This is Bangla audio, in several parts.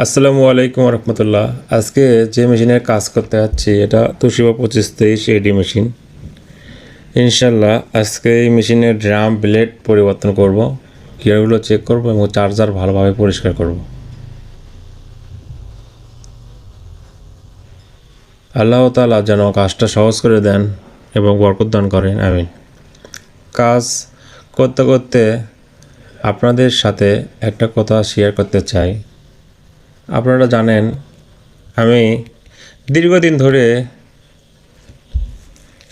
আসসালামু আলাইকুম রহমতুল্লাহ। আজকে যে মেশিনের কাজ করতে যাচ্ছি এটা তোশিবা 2523 এডি মেশিন। ইনশাল্লাহ আজকে এই মেশিনের ড্রাম ব্লেড পরিবর্তন করব, গিয়ারগুলো চেক করব এবং চার্জার ভালোভাবে পরিষ্কার করব। আল্লাহ তাআলা যেন কাজটা সহজ করে দেন এবং বরকত দান করেন, আমিন। কাজ করতে করতে আপনাদের সাথে একটা কথা শেয়ার করতে চাই। আপনারা জানেন আমি দীর্ঘদিন ধরে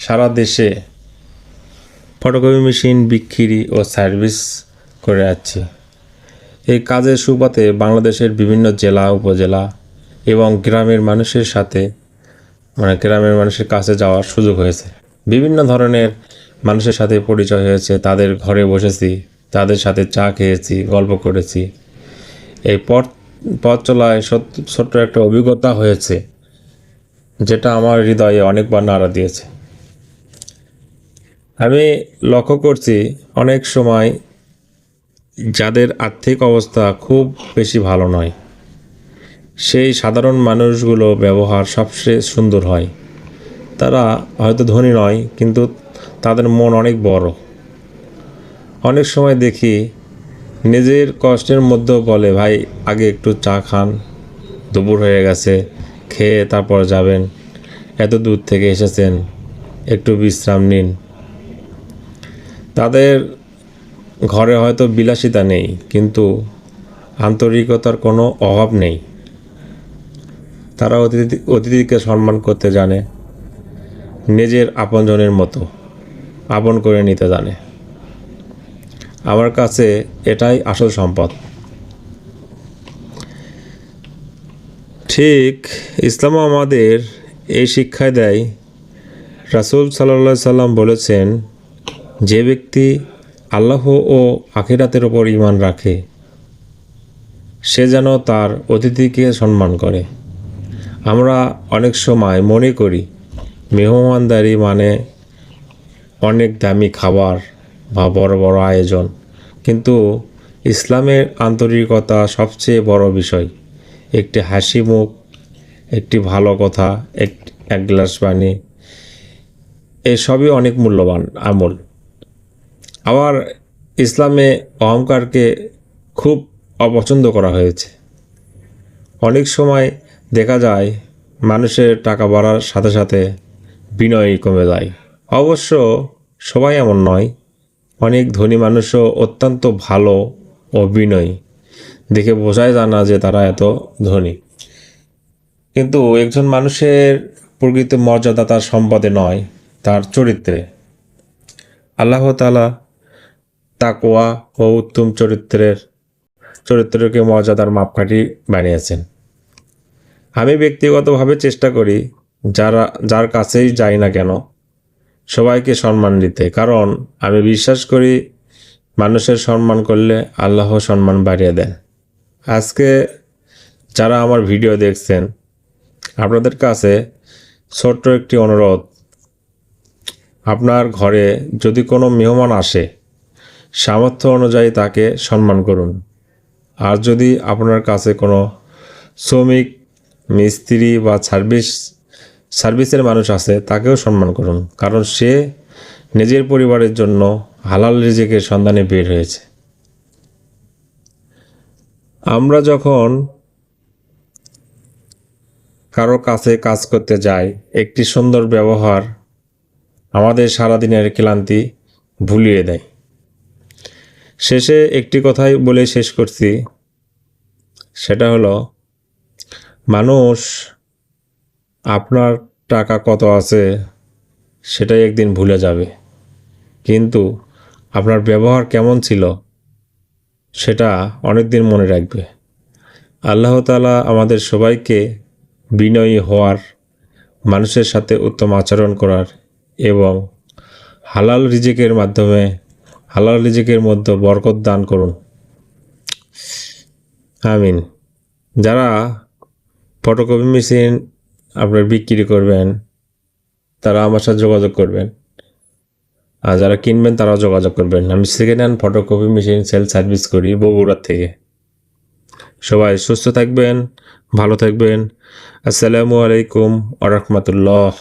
সারা দেশে ফটোকপি মেশিন বিক্রি ও সার্ভিস করে যাচ্ছি। এই কাজের সুবাদে বাংলাদেশের বিভিন্ন জেলা, উপজেলা এবং গ্রামের মানুষের সাথে গ্রামের মানুষের কাছে যাওয়ার সুযোগ হয়েছে। বিভিন্ন ধরনের মানুষের সাথে পরিচয় হয়েছে, তাদের ঘরে বসেছি, তাদের সাথে চা খেয়েছি, গল্প করেছি। এই পথ চলায় ছোট্ট একটা অভিজ্ঞতা হয়েছে, যেটা আমার হৃদয়ে অনেকবার নাড়া দিয়েছে। আমি লক্ষ্য করছি অনেক সময় যাদের আর্থিক অবস্থা খুব বেশি ভালো নয়, সেই সাধারণ মানুষগুলো ব্যবহার সবচেয়ে সুন্দর হয়। তারা হয়তো ধনী নয়, কিন্তু তাদের মন অনেক বড়। অনেক সময় দেখি নিজের কষ্টের মধ্যেও বলে, ভাই আগে একটু চা খান, দুপুর হয়ে গেছে, খেয়ে তারপর যাবেন, এত দূর থেকে এসেছেন, একটু বিশ্রাম নিন। তাদের ঘরে হয়তো বিলাসিতা নেই, কিন্তু আন্তরিকতার কোনো অভাব নেই। তারা অতিথিকে সম্মান করতে জানে, নিজের আপনজনের মতো আপন করে নিতে জানে। আমার কাছে এটাই আসল সম্পদ। ঠিক ইসলামও আমাদের এই শিক্ষায় দেয়। রাসূল সাল্লাল্লাহু সাল্লাম বলেছেন, যে ব্যক্তি আল্লাহ ও আখিরাতের ওপর ঈমান রাখে সে যেন তার অতিথিকে সম্মান করে। আমরা অনেক সময় মনে করি মেহমানদারি মানে অনেক দামি খাবার বা বড় বড় আয়োজন, কিন্তু ইসলামের আন্তরিকতা সবচেয়ে বড় বিষয়। একটি হাসি মুখ, একটি ভালো কথা, এক গ্লাস পানি, এসবই অনেক মূল্যবান আমল। আবার ইসলামে অহংকারকে খুব অপছন্দ করা হয়েছে। অনেক সময় দেখা যায় মানুষের টাকা বাড়ার সাথে সাথে বিনয় কমে যায়। অবশ্য সবাই এমন নয়, অনেক ধনী মানুষও অত্যন্ত ভালো ও বিনয়ী, দেখে বোঝাই যায় না যে তারা এত ধনী। কিন্তু একজন মানুষের প্রকৃত মর্যাদা তার সম্পদে নয়, তার চরিত্রে। আল্লাহ তাআলা তাকওয়া ও উত্তম চরিত্রকে মর্যাদার মাপকাঠি বানিয়েছেন। আমি ব্যক্তিগতভাবে চেষ্টা করি যার কাছেই যাই না কেন সবাইকে সম্মান দিতে, কারণ আমি বিশ্বাস করি মানুষের সম্মান করলে আল্লাহ সম্মান বাড়িয়ে দেন। আজকে যারা আমার ভিডিও দেখছেন, আপনাদের কাছে ছোট্ট একটি অনুরোধ, আপনার ঘরে যদি কোনো মেহমান আসে সামর্থ্য অনুযায়ী তাকে সম্মান করুন। আর যদি আপনার কাছে কোনো শ্রমিক, মিস্ত্রি বা সার্ভিসের মানুষ আছে তাকেও সম্মান করুন, কারণ সে নিজের পরিবারের জন্য হালাল রিজিকের সন্ধানে বের হয়েছে। আমরা যখন কারো কাছে কাজ করতে যাই, একটি সুন্দর ব্যবহার আমাদের সারাদিনের ক্লান্তি ভুলিয়ে দেয়। শেষে একটি কথাই বলে শেষ করছি, সেটা হলো, মানুষ আপনার টাকা কত আছে সেটাই একদিন ভুলে যাবে, কিন্তু আপনার ব্যবহার কেমন ছিল সেটা অনেক দিন মনে রাখবে। আল্লাহ তাআলা আমাদের সবাইকে বিনয়ী হওয়ার, মানুষের সাথে উত্তম আচরণ করার এবং হালাল রিজিকের মধ্যে বরকত দান করুন, আমিন। যারা ফটোকপি মেশিন আপনার বিক্রি করবেন তারা আমার সাথে যোগাযোগ করবেন, আর যারা কিনবেন তারাও যোগাযোগ করবেন। আমি second hand photocopy machine sale service করি বগুড়া থেকে। সবাই সুস্থ থাকবেন, ভালো থাকবেন। আসসালামু আলাইকুম ওয়া রাহমাতুল্লাহ।